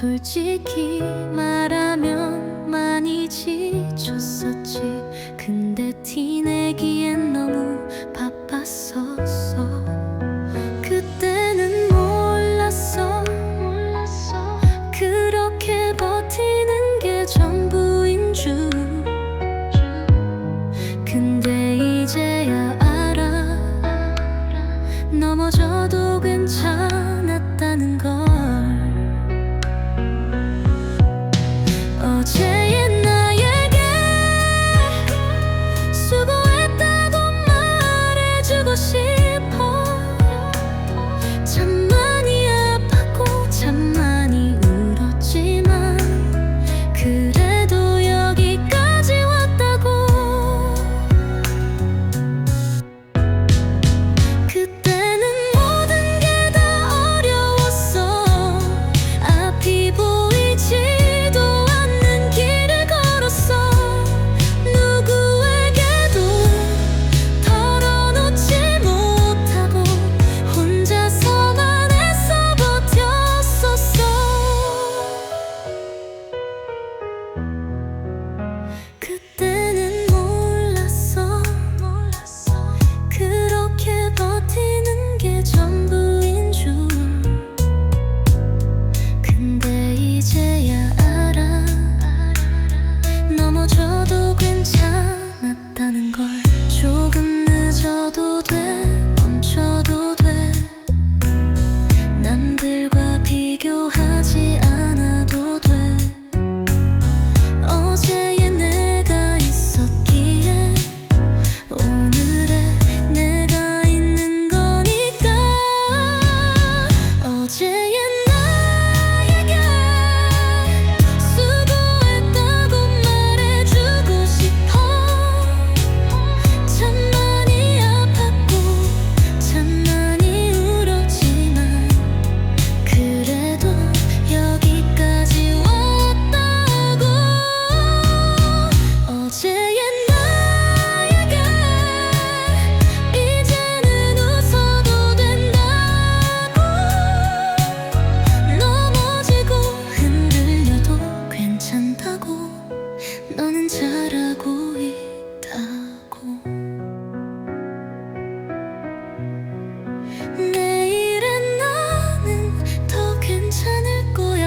솔직히 말하면 많이 지쳤었지. 근데 티내기엔 너무 바빴었어. 그때는 몰랐어. 그렇게 버티는 게 전부인 줄. 근데 이제야 알아. 넘어져도 괜찮았다는 걸. 어제의 나에게 수고했다고 말해주고 싶어. 참 많이 아팠고 참 많이 울었지만 그래도 여기까지 왔다고. 그때는 모든 게 다 어려웠어. 앞이 보이지도 않는 길을 걸었어. 누구에게도 털어놓지 못하고 혼자서만 애써 버텼었어. 그때는 몰랐어. 그렇게 버티는 게 전부인 줄. 근데 이제야 알아. 넘어져도 괜찮았다는 걸. 조금 늦어도 돼, 멈춰도 돼. 남들과 비교하지 않아도 돼. 어제의 내가 있었기에 오늘의 내가 있는 거니까. 어제의 나에게 수고했다고 말해주고 싶어. 참 많이 아팠고 참 많이 울었지만 그래도 여기까지 왔다고. 어제의 나에게 이제는 웃어도 된다고. 넘어지고 흔들려도 괜찮다고. 너는 잘하고 있다고. 내일은 나는 더 괜찮을 거야.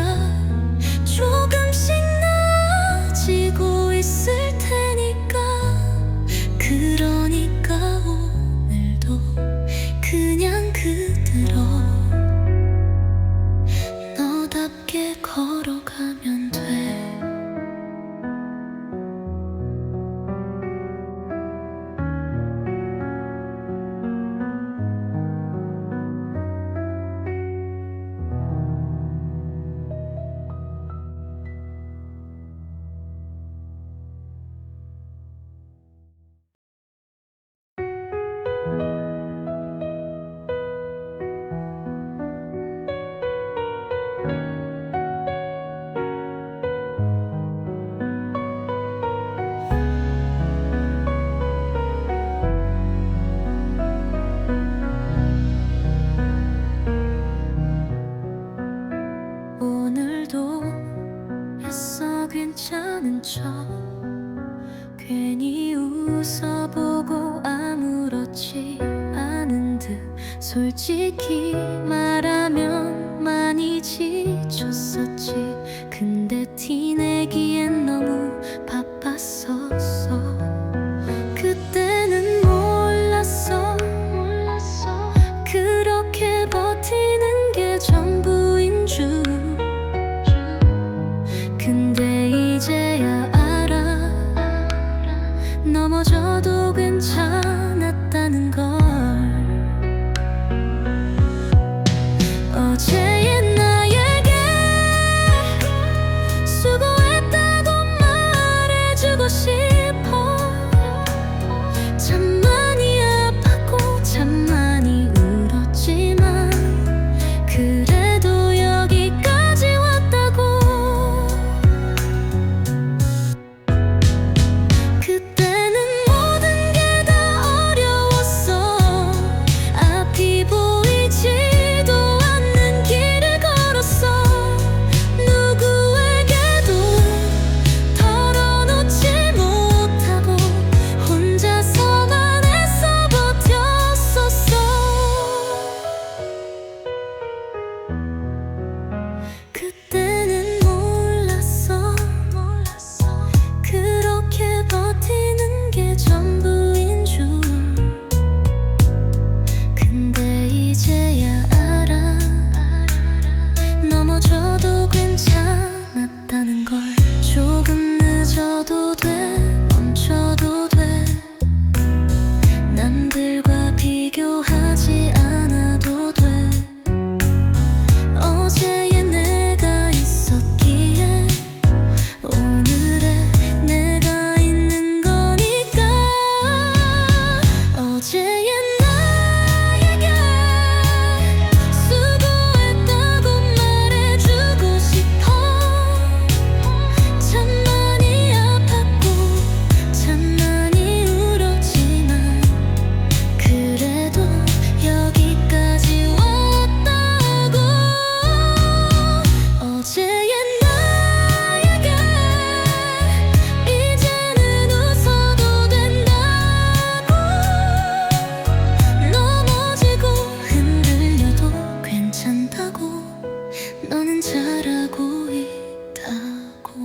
조금씩 나아지고 있을 테니까. 그러니까 오늘도 그냥 그대로 너답게 걸어가면 돼. 오늘도 애써 괜찮은 척 괜히 웃어보고 아무렇지 않은 듯. 솔직히 말하면 많이 지쳤었지. 근데 티내기엔 너무 바빴었어. 그때는 몰랐어. 그렇게 버티는 게 전부인 줄. 근데 이제야 알아. 넘어져도 괜찮았다는 걸. 어제의 나에게 수고했다고 말해주고 싶어. 참 많이 아팠고 참 많이 울었지만 그래도 여기까지 왔다고. 그때는 모든 게 다 어려웠어. 앞이 보이지도 않는 길 있다고 너는 잘하고 있다고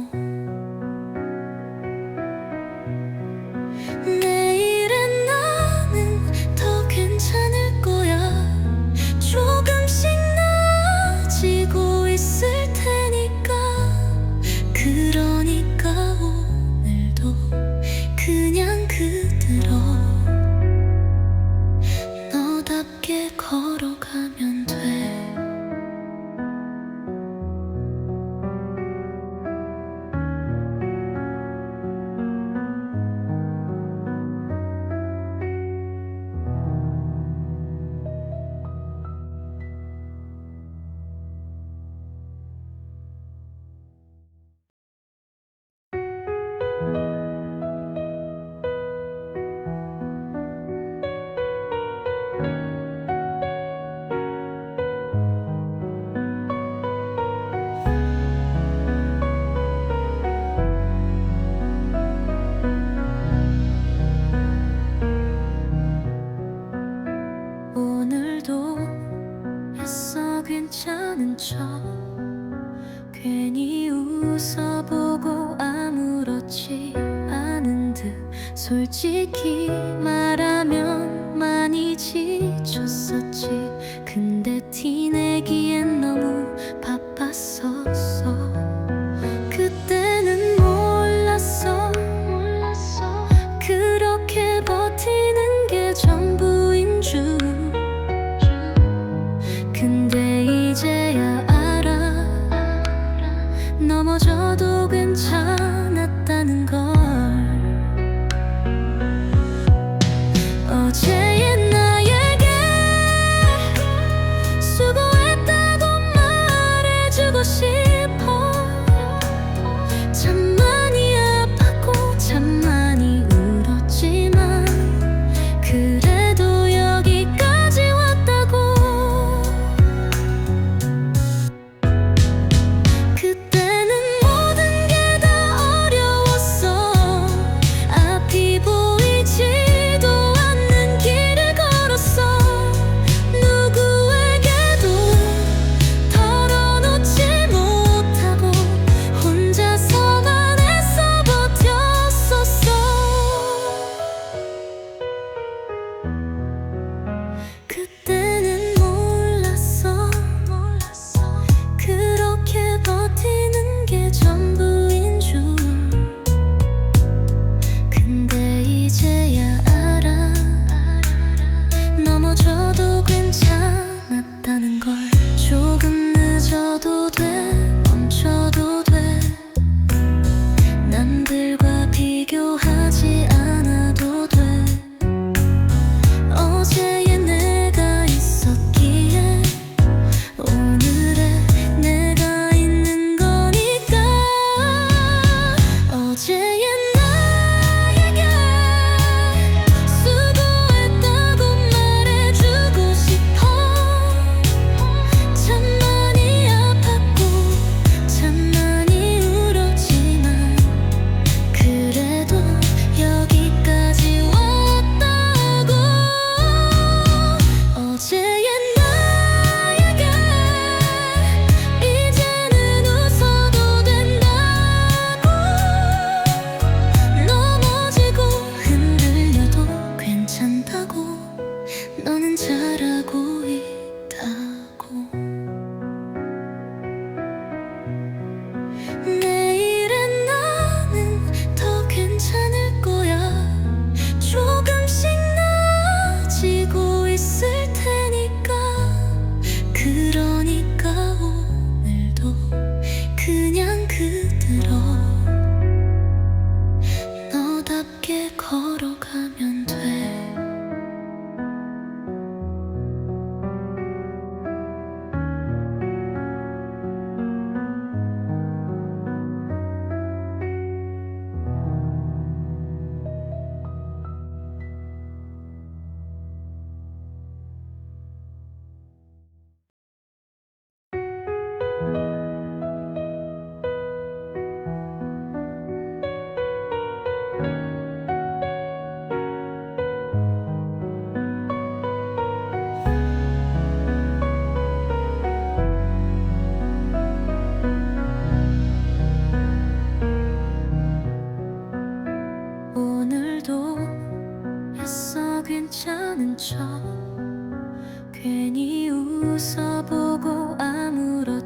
내일은 나는 더 괜찮을 거야 조금씩 나아지고 있을 테니까 그러니까 오늘도 그냥 그대로 너답게 걸어가면 돼 오늘도 애써 괜찮은 척 괜히 웃어보고 아무렇지 않은 듯 솔직히 말하면 많이 지쳤었지 근데 티내기엔 너무 바빴었어 그때는 몰랐어 그렇게 버티는 게 전부인 줄 근데 이제야 알아 넘어져도 괜찮았다는 걸 어제의 나에게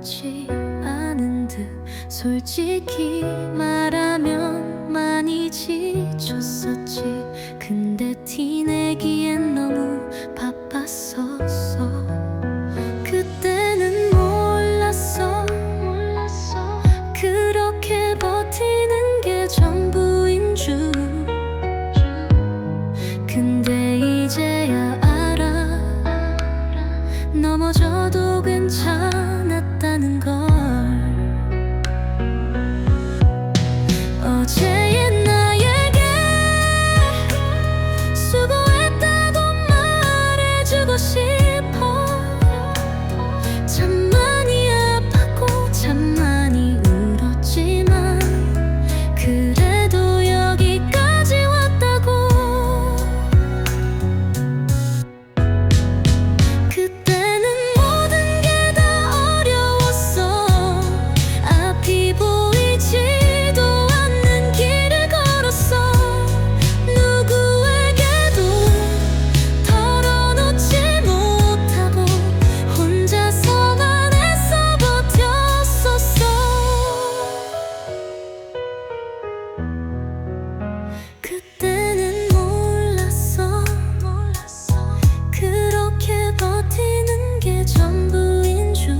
아무렇지 않은 듯 솔직히 말하면 많이 지쳤었지. 근데 티내기엔 너무 바빴었어. 그때는 몰랐어 그렇게 버티는 게 전부인 줄. 근데 이제야 알아, 넘어져도 괜찮았다는 걸. 어제의 나에게 수고했다고 말해주고 싶어. 참 많이 아팠고 참 많이 울었지만 그래도 여기까지 왔다고. 그때는 모든 게 다 어려웠어. 앞이 보이지도 않는 길을 걸었어. 누구에게도 털어놓지 못하고 혼자서만 애써 버텼었어. 그때는 몰랐어 그렇게 버티는 게 전부인 줄.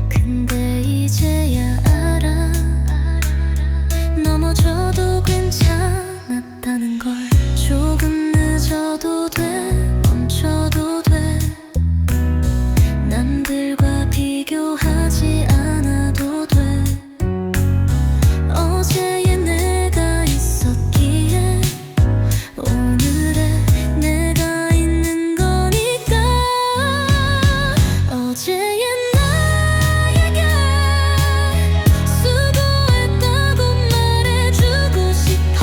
근데 이제야 알아, 넘어져도 괜찮았다는 걸. 조금 늦어도 돼, 멈춰도 돼. 남들과 비교하지 않아도 돼. 어제의 내가 있었기에 오늘의 내가 있는 거니까. 어제의 나에게 수고했다고 말해주고 싶어.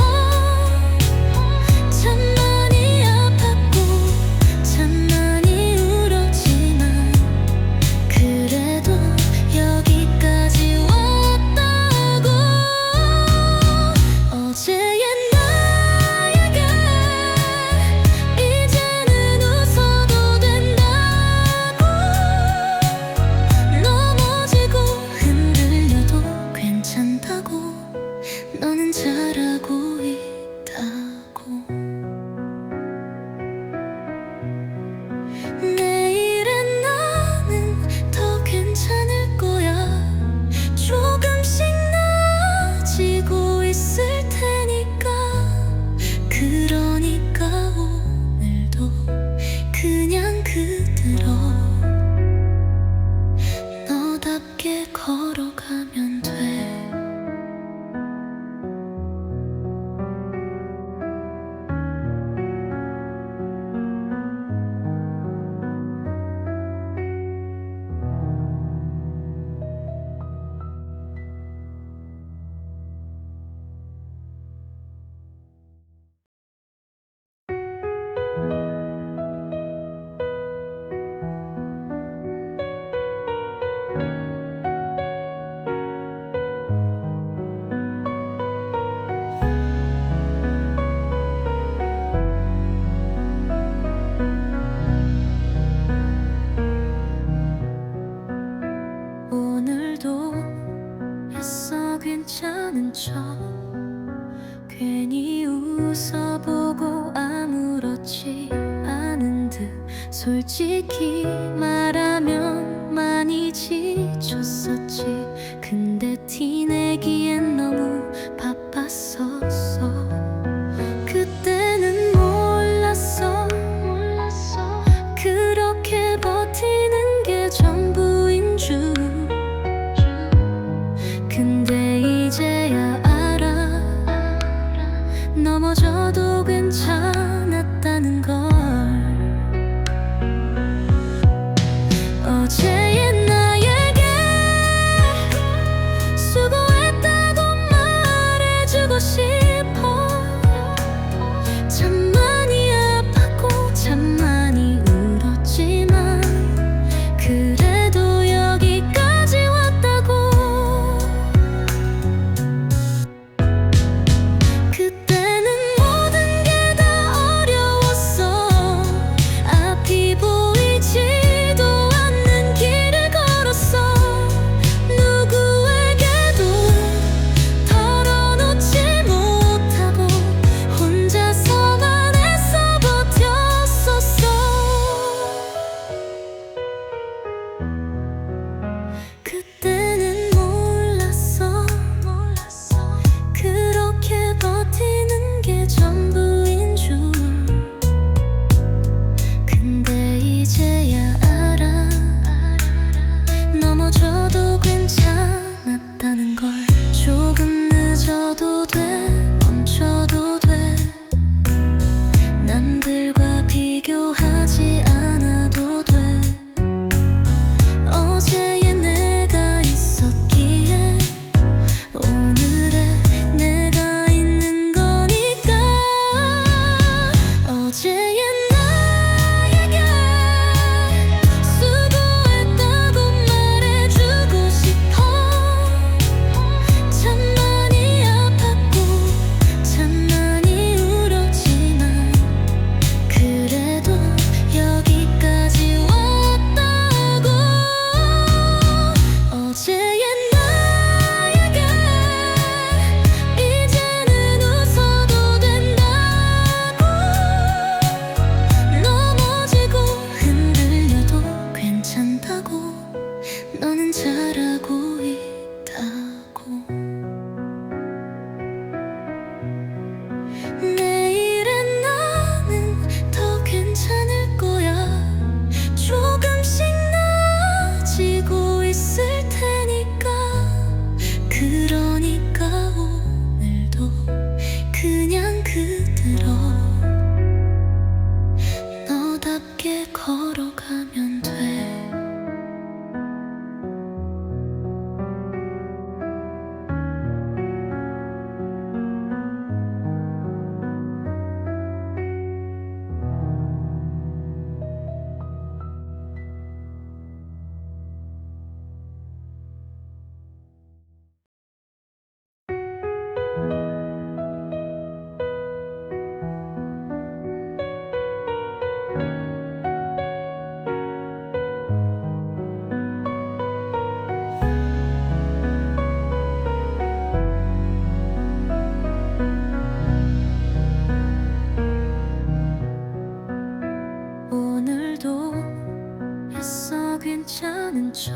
참 많이 아팠고 참 많이 울었지만 그래도 여기까지 왔다고. 어제의 나에게 이제는 웃어도 된다고. 넘어지고 흔들려도 괜찮다고. 너는 잘하고 있다고. 내일은 나는 더 괜찮을 거야. 조금씩 나아지고 있을 테니까. 그러니까 오늘도 그냥 그대로 너답게 걸어가면 돼. 오늘도 애써 괜찮은 척 괜히 웃어보고 아무렇지 않은 듯 솔직히 말하면 많이 지쳤었지. 근데 티내기엔 너무 바빴었어. 그때는 몰랐어 그렇게 버티는 게 전부인 줄. 근데 이제야 알아, 넘어져도 괜찮았다는 걸. 나는 잘하고 있다고. 내일은 나는 더 괜찮을 거야. 조금씩 나아지고 있을 테니까. 그러니까 오늘도 그냥 그대로 너답게 걸어가면 돼. 오늘도 애써 괜찮은 척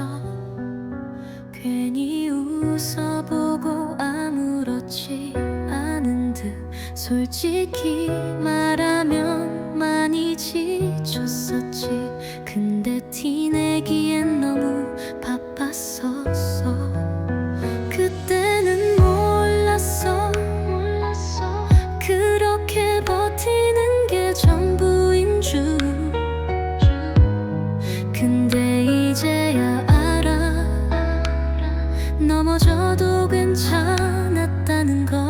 괜히 웃어보고 아무렇지 않은 듯. 솔직히 말하면 많이 지쳤었지. 근데 티내기엔 너무 바빴었어. 그때는 몰랐어. 그렇게 버티는 게 전부인 줄. 근데 이제야 알아. 넘어져도 괜찮았다는 걸.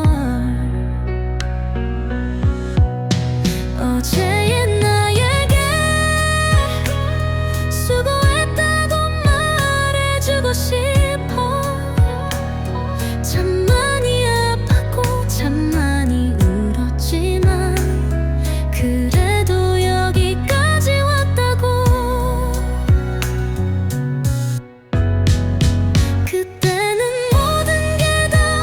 어제의 나에게 수고했다고 말해주고 싶어. 참 많이 아팠고 참 많이 울었지만 그래도 여기까지 왔다고. 그때는 모든 게 다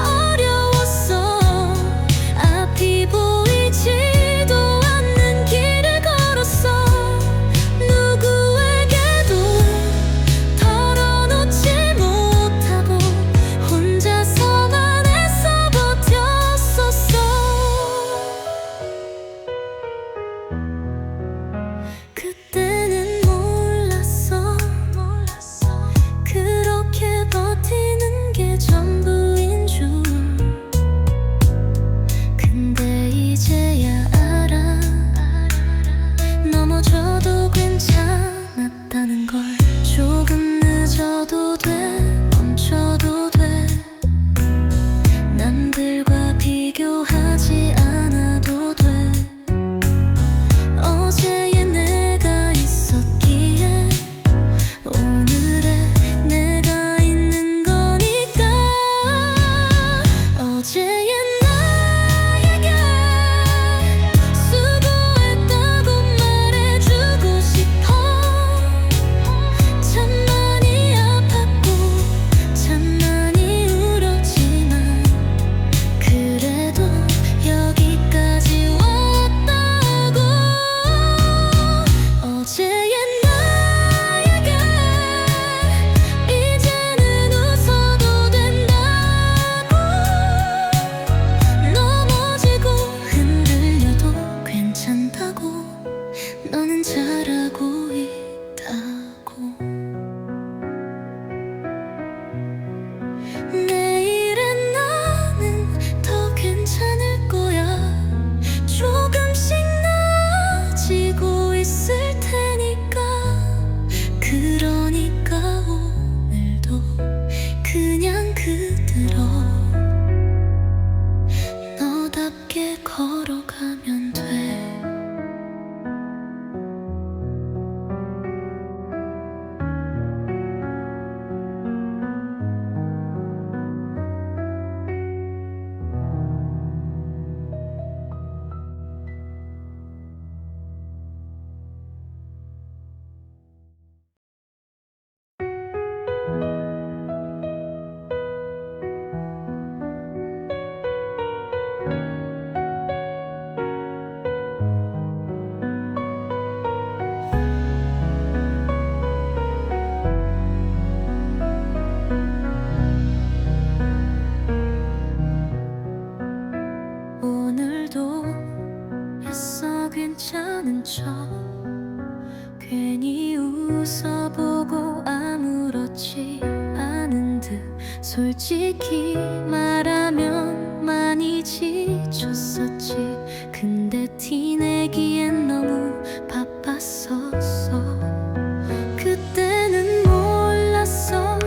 솔직히 말하면 많이 지쳤었지. 근데 티내기엔 너무 바빴었어. 그때는 몰랐어.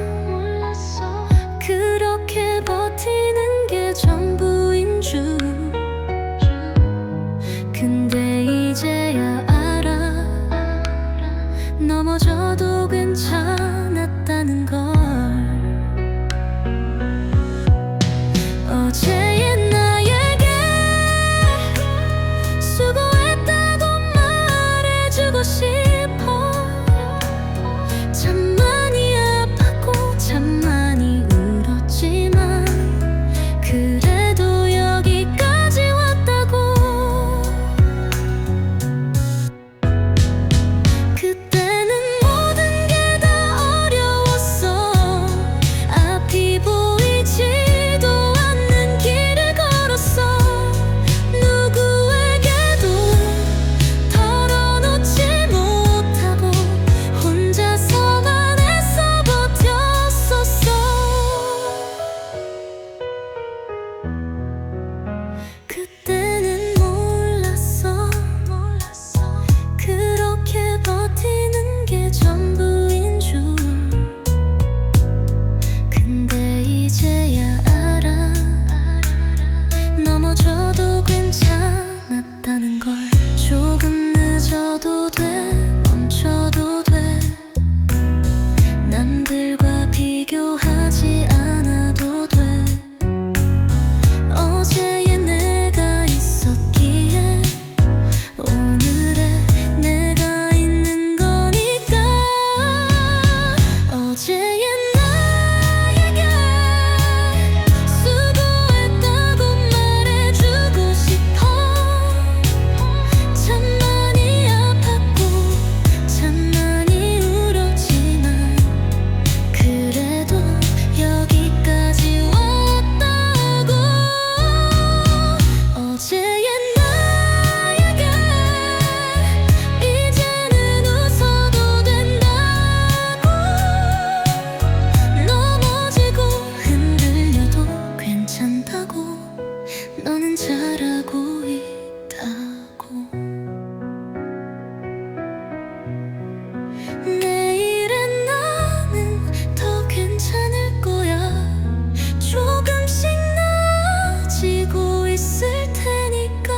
그렇게 버티는 게 전부인 줄. 근데 이제야 알아. 넘어져도 괜찮았다는 걸. 어제의 나에게 수고했다고 말해주고 싶어. 참 많이 아팠고 참 많이 울었지만 그래도 여기까지 왔다고. 그때는 모든 게 다 어려웠어. 앞이 보이지도 않는 길을 걸었어. 누구에게도 털어놓지 못하고 혼자서만 애써 버텼었어. 그때는 몰랐어. 그렇게 버티는 게 전부인 줄. 근데 이제야 알아. 넘어져도 괜찮았다는 걸. 조금 늦어도 돼. 멈춰도 돼. 남들과 비교하지 않아도 돼. 어제의 내가 있었기에 오늘의 내가 있는 거니까. 어제의 나에게 수고했다고 말해주고 싶어. 참 많이 아팠고 참 많이 울었지만 그래도 여기까지 왔다고. 어제의 나에게 이제는 웃어도 된다고. 넘어지고 흔들려도 괜찮다고. 너는 잘하고 있다고. 내일은 나는 더 괜찮을 거야. 조금씩 나아지고 있을 테니까.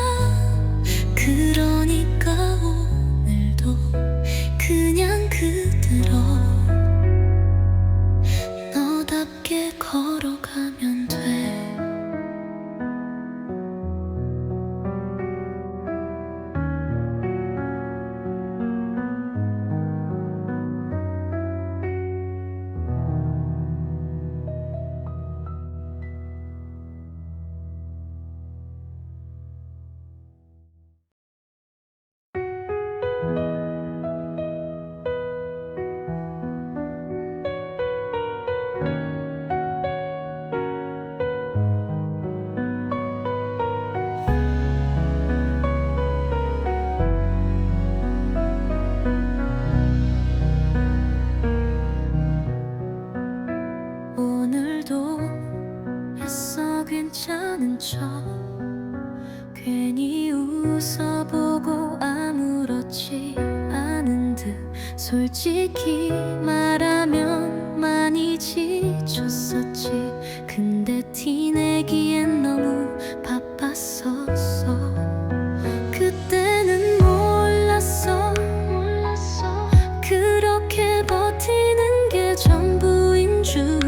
그러니까 오늘도 그냥 그대로 너답게 걸어가면 돼. 오늘도 애써 괜찮은 척 괜히 웃어보고 아무렇지 않은 듯. 솔직히 말하면 많이 지쳤었지. 근데 티내기엔 너무 바빴었어. 그때는 몰랐어. 그렇게 버티는 게 전부인 줄.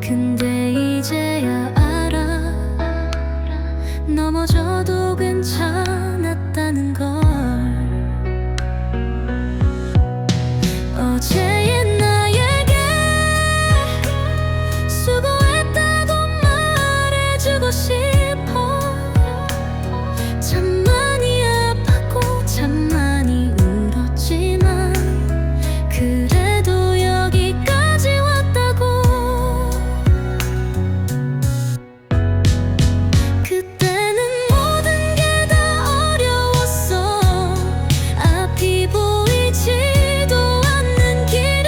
근데 이제야 알아. 넘어져도 괜찮았다는 걸. 어제의 나에게 수고했다고 말해주고 싶어. 참 많이 아팠고 참 많이 울었지만 그래도 여기까지 왔다고. 그때는 모든 게 다 어려웠어. 앞이 보이지도 않는 길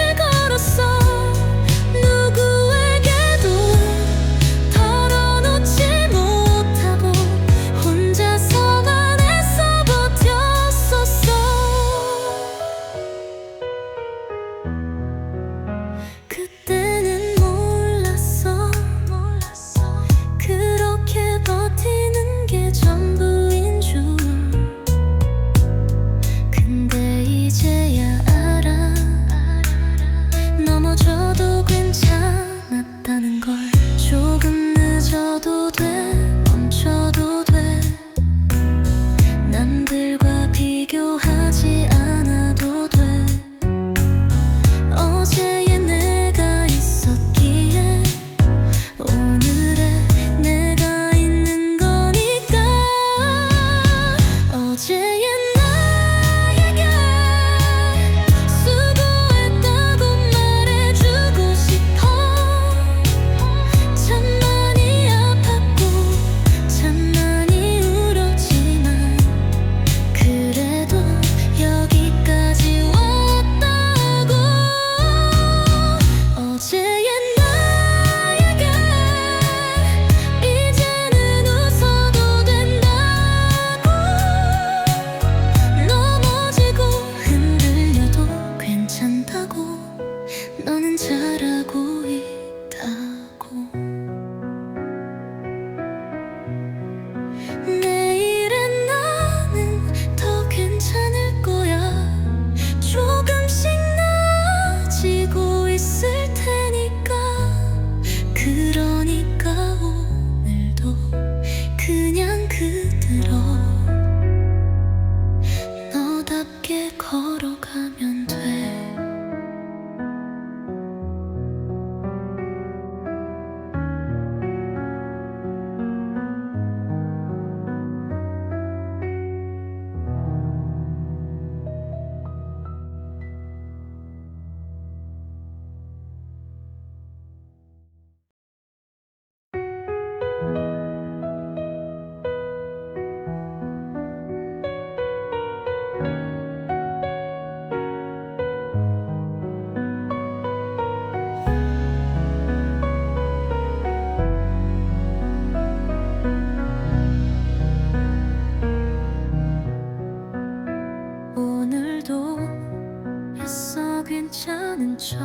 괜찮은 척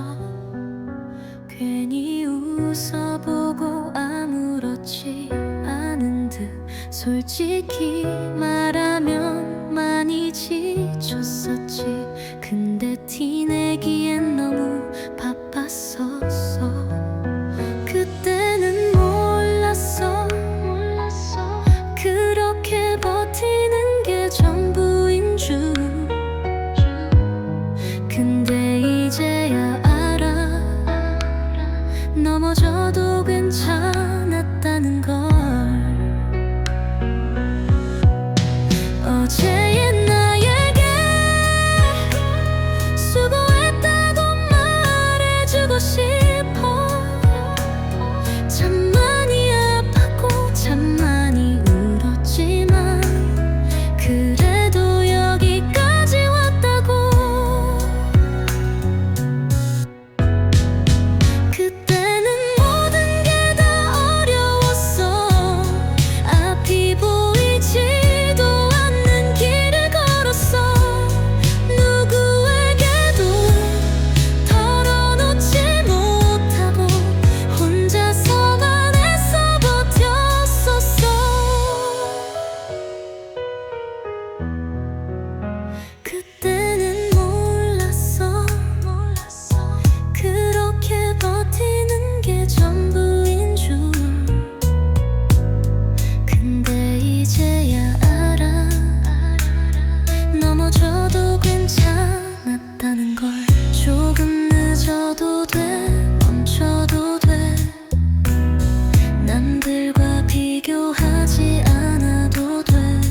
괜히 웃어보고 아무렇지 않은 듯 솔직히 말하면 많이 지쳤었지. 근데 티내기엔 너무 바빴었어. 그때는 몰랐어 그렇게 버티는 게 전부인 줄. 근데 이제야 알아 넘어져도 괜찮았다는 걸. 어제의 나에게 수고했다고 말해주고 싶어. 참 많이 아팠고 참 많이 울었지만 그래도 여기까지 왔다고. 그때는 모든 게 다 어려웠어. 앞이 보이지도 않는 길을 걸었어. 누구에게도 털어놓지 못하고 혼자서만 애써 버텼었어. 그때는 몰랐어 그렇게 버티는 게 전부인 줄. 근데 이제야 알아 넘어져도 괜찮았다는 걸. 조금 늦어도 돼 멈춰도 돼 남들과 비교하지 않아도 돼.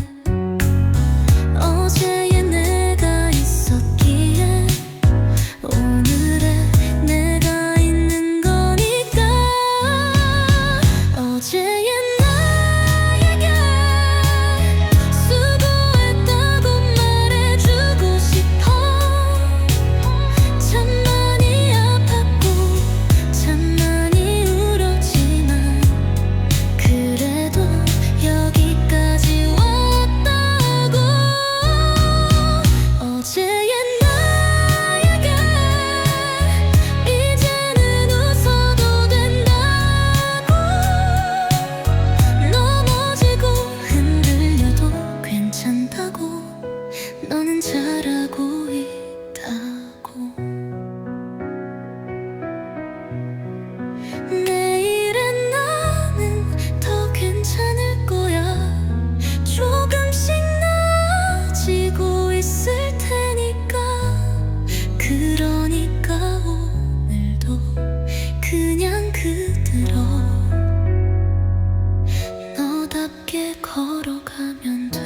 어제의 내가 있었기에 오늘의 내가 있는 거니까. 어제의 나에게 수고했다고 말해주고 싶어. 참 많이 아팠고 참 많이 울었지만 그래도 여기까지 왔다고. 어제의 나에게 이제는 웃어도 된다고. 넘어지고 흔들려도 괜찮다고. 너는 잘하고 있다고. 내일은 나는 더 괜찮을 거야. 조금씩 나아지고 있을 테니까. 그러니까 오늘도 그냥 그대로 너답게 걸어가면 돼.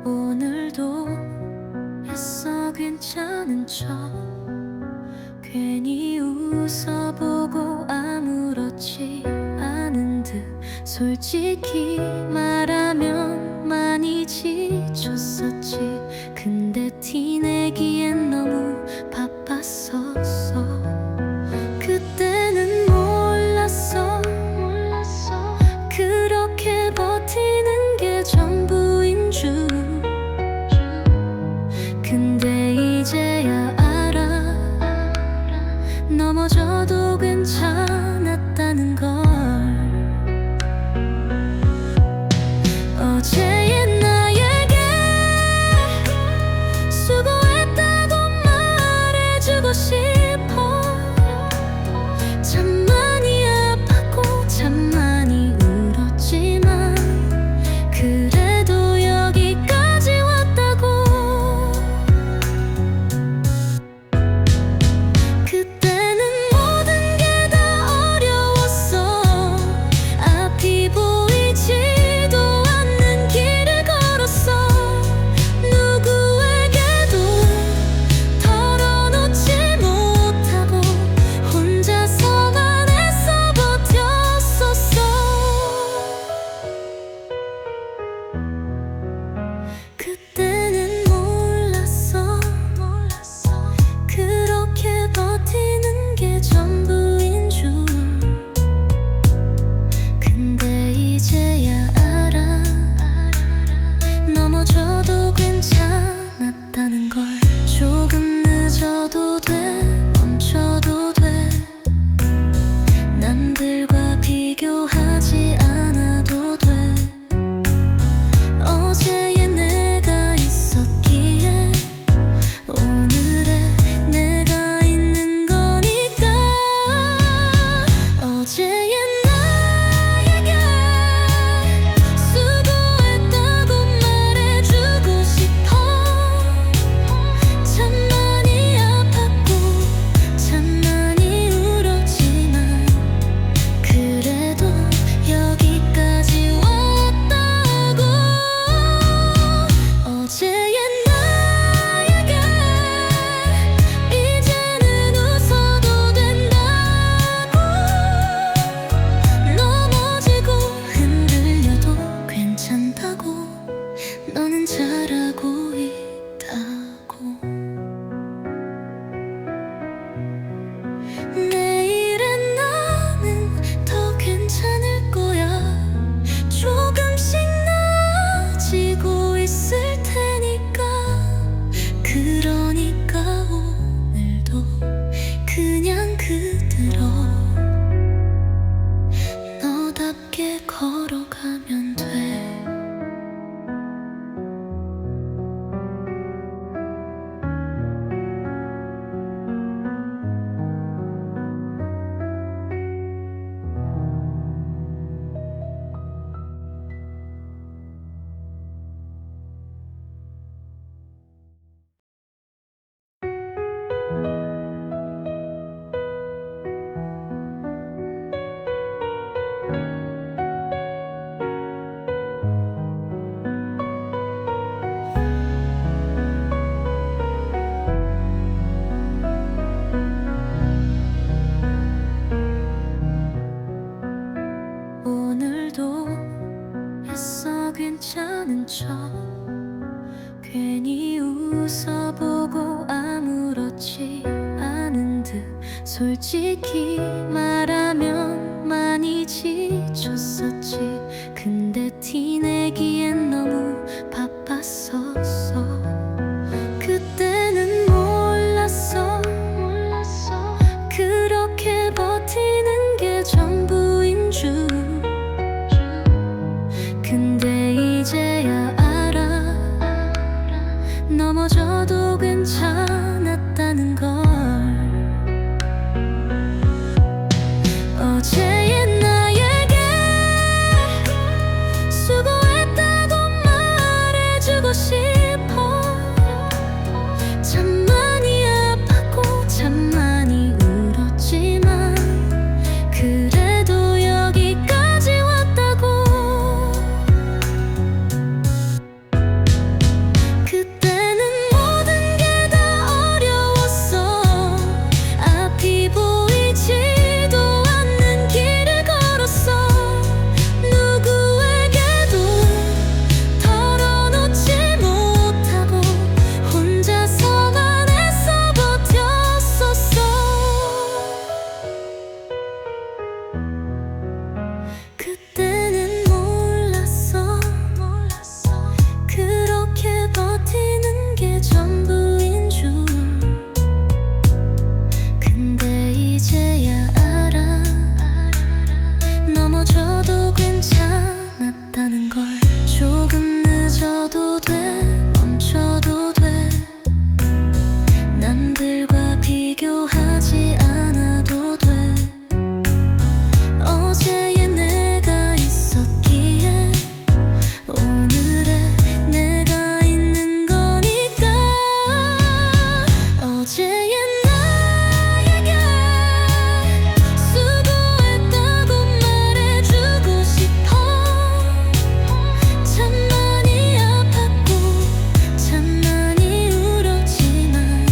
오늘도 애써 괜찮은 척 괜히 웃어보고 아무렇지 않은 듯 솔직히 말하면 많이 지쳤었지. 근데 티내기엔 너무 바빴었어. 그때는 몰랐어 그렇게 버티는 게 전부인 줄. 근데 이제야 알아 넘어져도 괜찮았다는 걸. 어제의 나에게 수고했다고 말해주고 싶어. 참 많이 아팠고 참 많이 울었지만 그래도 여기까지 왔다고. 그때는 모든 게 다 어려웠어. 앞이 보이지도 않는 길을 걸었어. 누구에게도 털어놓지 못하고 혼자서만 애써 버텼었어. 그때는 몰랐어. 그렇게 버티는 게 전부인 줄. 근데 이제야 알아. 넘어져도 괜찮았다는 걸. 조금 늦어도 돼, 멈춰도 돼. 남들과 비교하지 않아도 돼. 어제의 내가 있었기에 오늘의 내가 있는 거니까. 어제의 나에게 수고했다고 말해주고 싶어. 참 많이 아팠고 참 많이 울었지만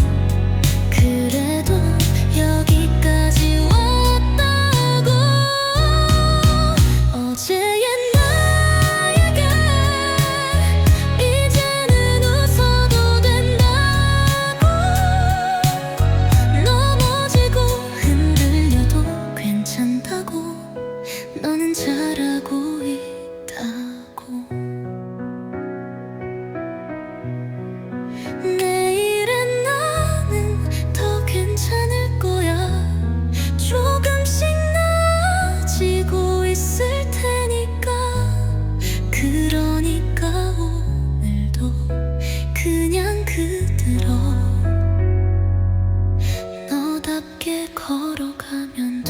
그래도 여기까지 왔다고. 어제의 나에게 이제는 웃어도 된다고. 넘어지고 흔들려도 괜찮다고. 너는 잘하고 있다고. 내일은 나는 더 괜찮을 거야. 조금씩 나아지고 있을 테니까. 그러니까 오늘도 그냥 그대로 너답게 걸어가면 돼.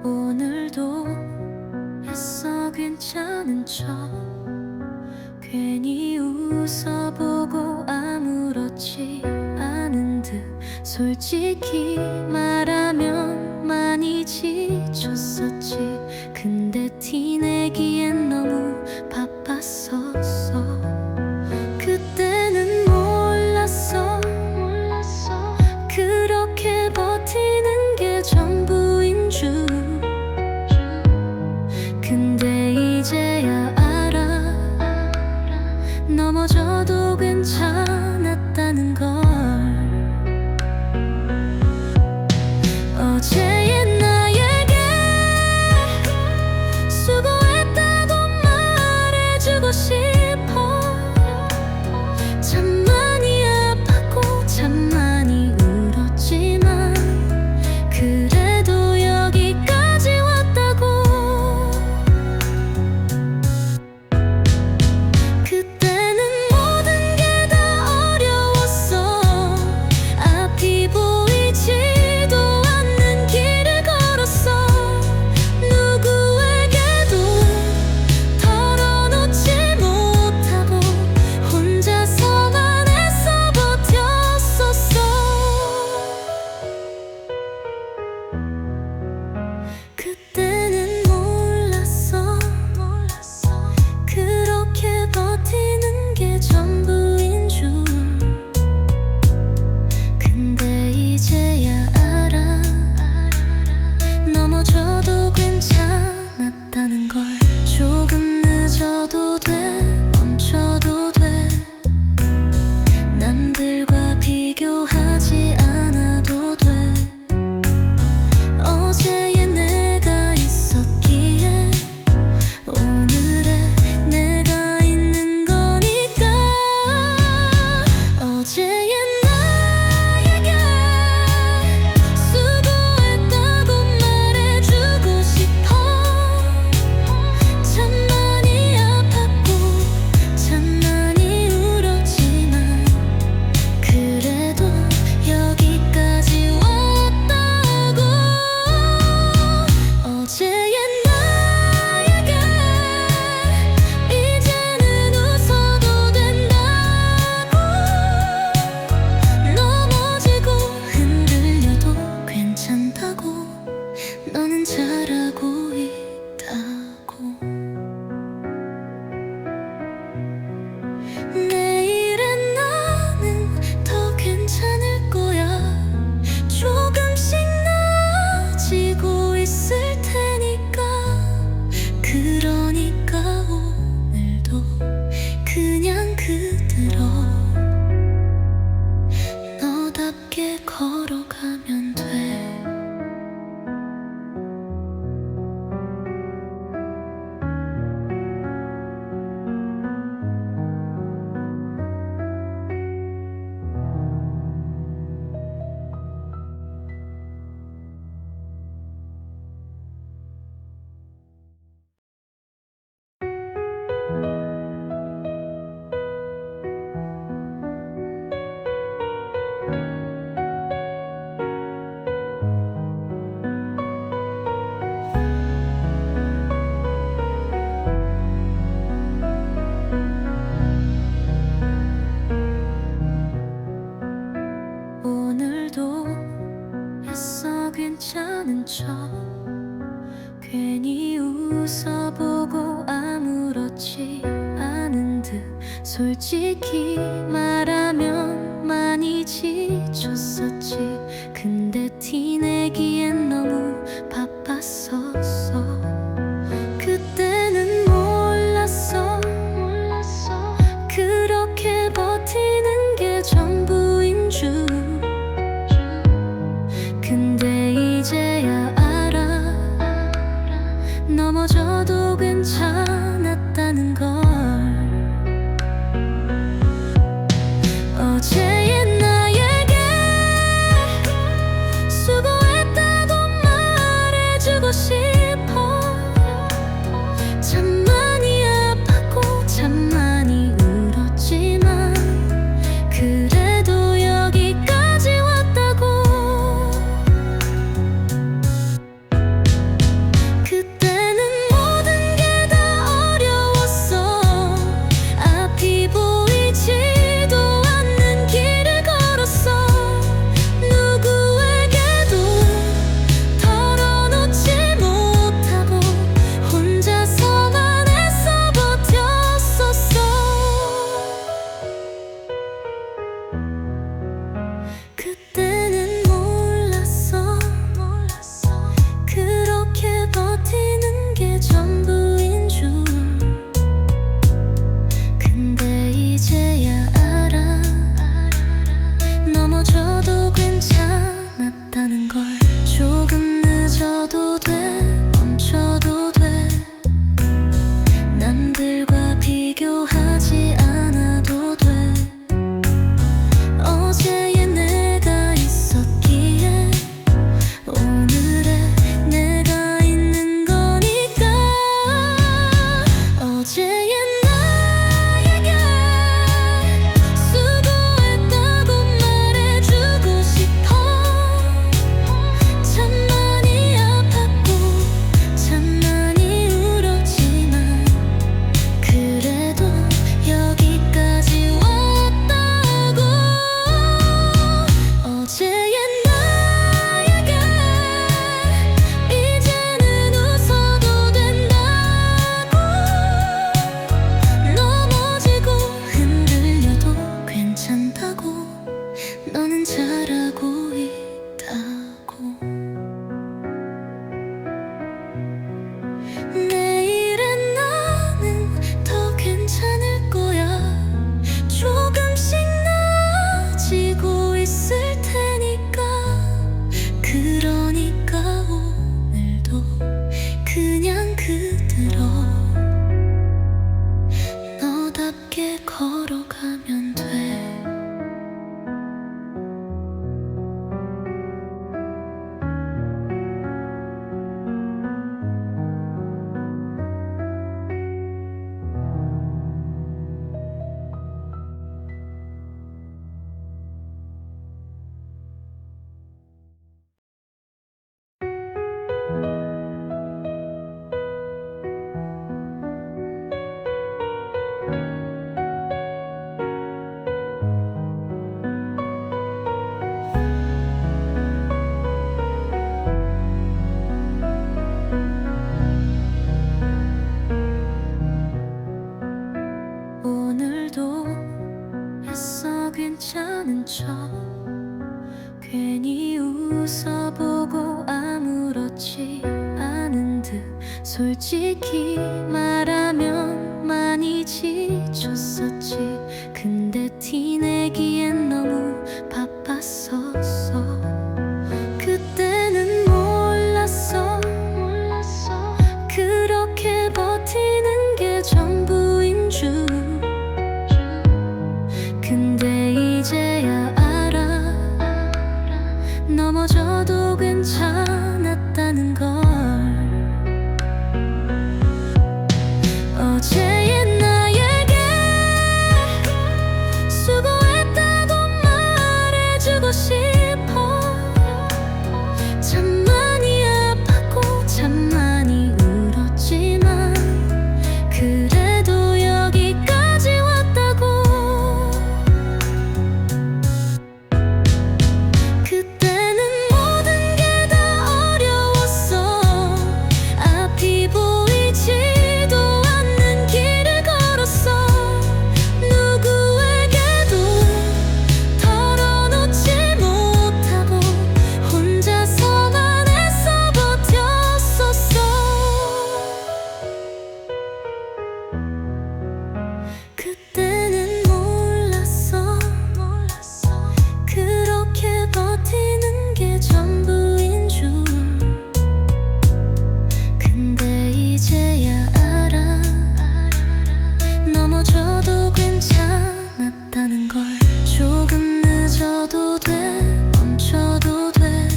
오늘도 애써 괜찮은 척 괜히 웃어보고 아무렇지 않은 듯. 솔직히 말하면 많이 지쳤었지. 근데 티내기엔 너무 바빴었어. 그때는 몰랐어. 그렇게 버티는 게 전부인 줄. 근데 이제야 알아. 넘어져도 괜찮았다는 걸. 어제의 나에게 수고했다고 말해주고 싶어. 참 많이 아팠고 참 많이 울었지만 그래도 여기까지 왔다고. 그때는 모든 게 다 어려웠어. 앞이 보이지도 않는 길을 걸었어. 누구에게도 털어놓지 못하고 혼자서만 애써 버텼었어. 그때는 몰랐어. 그렇게 버티는 게 전부인 줄. 근데 이제야 알아. 넘어져도 괜찮았다는 걸. 조금 늦어도 돼, 멈춰도 돼. 남들과 비교하지 않아도 돼. 어제의 내가 있었기에 오늘의 내가 있는 거니까. 어제의 나에게 수고했다고 말해주고 싶어. 참 많이 아팠고 참 많이 울었지만 그래도 여기까지 왔다고. 어제의 나에게 이제는 웃어도 된다고. 넘어지고 흔들려도 괜찮다고. 너는 잘하고 있다고. 내일은 나는 더 괜찮을 거야. 조금씩 나아지고 있을 테니까. 그러니까 오늘도 그냥 그대로 너답게 걸어가면 돼. 오늘도 애써 괜찮은 척 괜히 웃어보고 아무렇지 않은 듯. 솔직히 말하면 많이 지쳤었지. 근데 티내기엔 너무 바빴었어. 그때는 몰랐어. 그렇게 버티는 게 전부인 줄. 근데 이제야 알아. 넘어져도 괜찮았다는 걸. 어제의 나에게 수고했다고 말해주고 싶어. 참 많이 아팠고 참 많이 울었지만 그래도 여기까지 왔다고. 그때는 모든 게 다 어려웠어. 앞이 보이지도 않는 길을 걸었어. 누구에게도 털어놓지 못하고 혼자서만 솔직히 말하면 많이 지쳤었지. 근데 티내기엔 너무 바빴었어. 그때는 몰랐어. 그렇게 버티는 게 전부인 줄. 근데 이제야 알아. 넘어져도 괜찮았다는 걸. 어제의 나에게 수고했다고 말해주고 싶어. 참 많이 아팠고 참 많이 울었지만 그래도 여기까지 왔다고. 그때는 모든 게 다 어려웠어. 앞이 보이지도 않는 길을 걸었어. 누구에게도 털어놓지 못하고 혼자서만 애써 버텼었어. 그때는 몰랐어. 그렇게 버티는 게 전부인 줄. 근데 이제야 알아. 넘어져도 괜찮았다는 걸. 조금 늦어도 돼. 멈춰도 돼.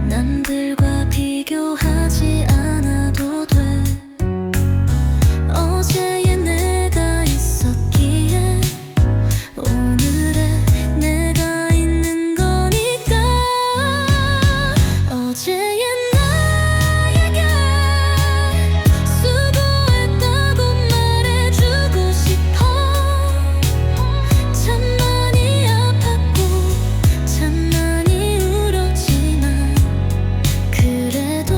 남들과 비교하지 않아도 돼. 어제의 내가 있었기에 오늘의 내가 있는 거니까. 어제의 나에게 수고했다고 말해주고 싶어. 참 많이 아팠고 참 많이 울었지만 그래도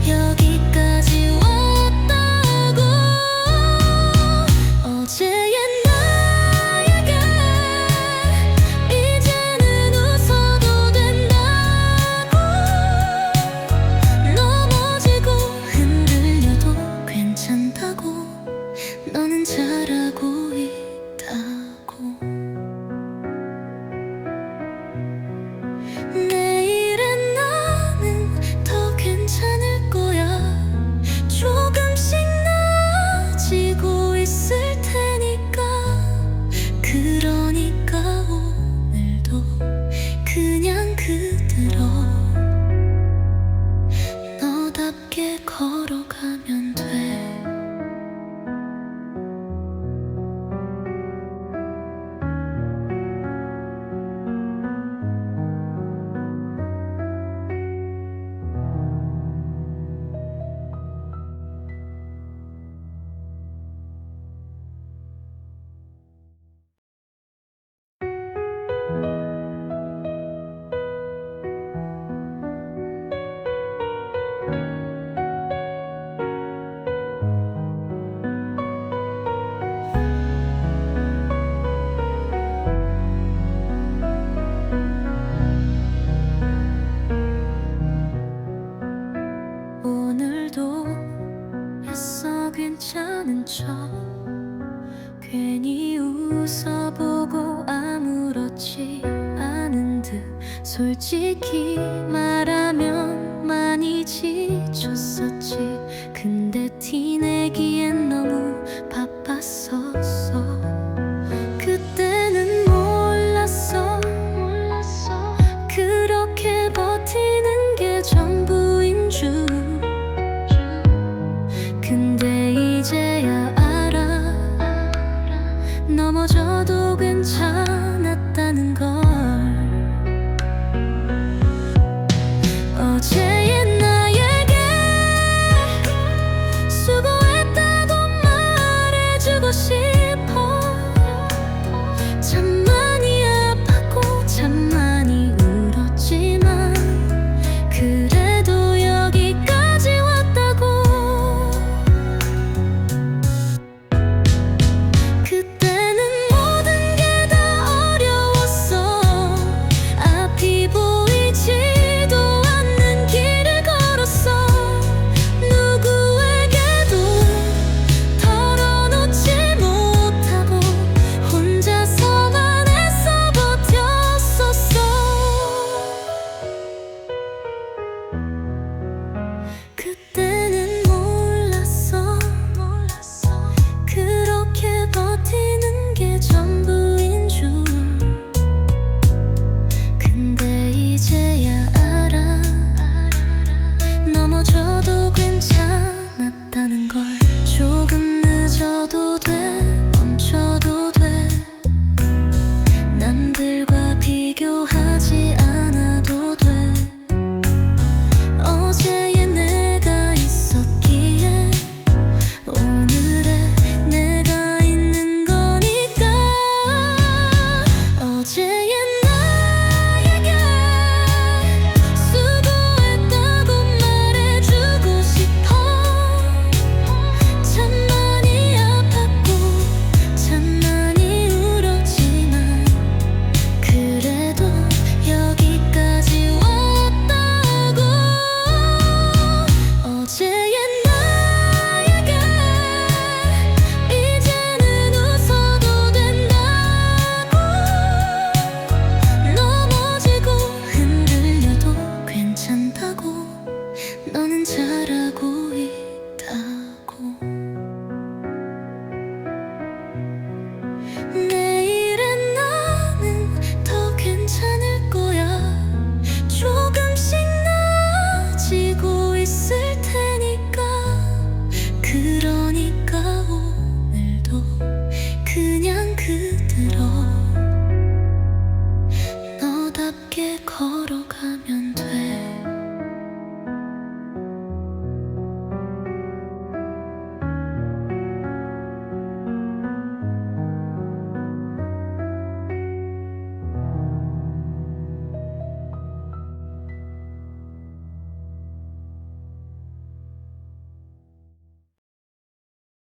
여기까지 왔다고. 어제의 나에게 이제는 웃어도 된다고. 넘어지고 흔들려도 괜찮다고. 너는 잘하고 있다고. 내일은 나는 더 괜찮을 거야. 조금씩 나아지고 있을 테니까. 그러니까 오늘도 그냥 그대로 너답게 걸어가면 돼. 오늘도 애써 괜찮은 척 괜히 웃어보고 아무렇지 않은 듯. 솔직히 말하면 많이 지쳤었지. 근데 티내기엔 너무 바빴었어. 그때는 몰랐어. 그렇게 버티는 게 전부인 줄. 근데 이제야 알아. 넘어져도 괜찮았다는 걸. 어제의 나에게 수고했다고 말해주고 싶어. 참 많이 아팠고 참 많이 울었지만 그래도 여기까지 왔다고. 있어도 돼